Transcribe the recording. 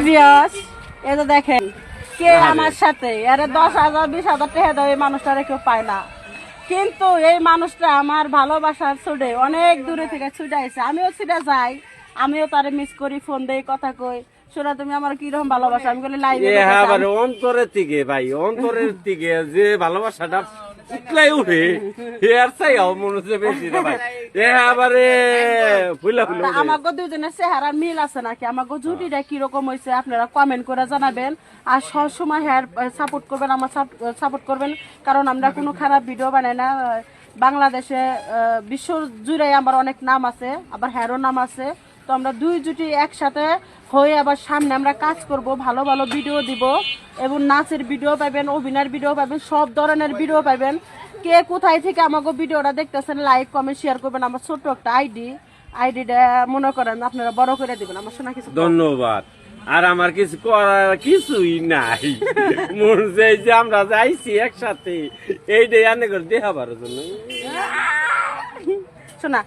Viewers এই তো দেখেন কে আমার সাথে আরে 10,000 20,000 টাকা দেয় এই মানুষটারে কেউ পায় না, কিন্তু এই মানুষটা আমার ভালোবাসার ছুটে অনেক দূরে থেকে ছুটে আইছে। আমিও ছুটে যাই, আমিও তারে মিস করি, ফোন দেই, কথা কই, শোনা তুমি আমার কিরকম ভালোবাসা। আমি বলি লাইভে অন্তরের থেকে ভাই, অন্তরের থেকে যে ভালোবাসাটা উঠলাই উঠে হেয়ার চাই মনে হচ্ছে বেশি না ভাই। এবারে ফুলা ফুলা আমাকে দুজনের চেহারা মিল আছে নাকি, আমাকে জুটিটা কিরকম হয়েছে আপনারা কমেন্ট করে জানাবেন। আর সবসময় হেয়ার সাপোর্ট করবেন, আমার সাপোর্ট করবেন, কারণ আমরা কোনো খারাপ ভিডিও বানাই না। বাংলাদেশে বিশ্ব জুড়ে আমার অনেক নাম আছে, আবার হেয়ারও নাম আছে। তো আমরা দুই জুটি একসাথে হয়ে আবার সামনে আমরা কাজ করব, ভালো ভালো ভিডিও দিব এবং নাচের ভিডিও পাবেন, অভিনয়ের ভিডিও পাবেন, সব ধরনের ভিডিও পাবেন। কে কোথায় থেকে আমাকে ভিডিওটা দেখতেছেন লাইক কমেন্ট শেয়ার করবেন। আমার ছোট্ট একটা আইডিটা মনে করেন আপনারা বড় করে দিবেন। আমার শোনা কিছু ধন্যবাদ। আর আমার কিছু করার কিছুই নাই, মন যে আমরা যাইছি একসাথে এইটাই আনে করে দেখাবার জন্য। শোনা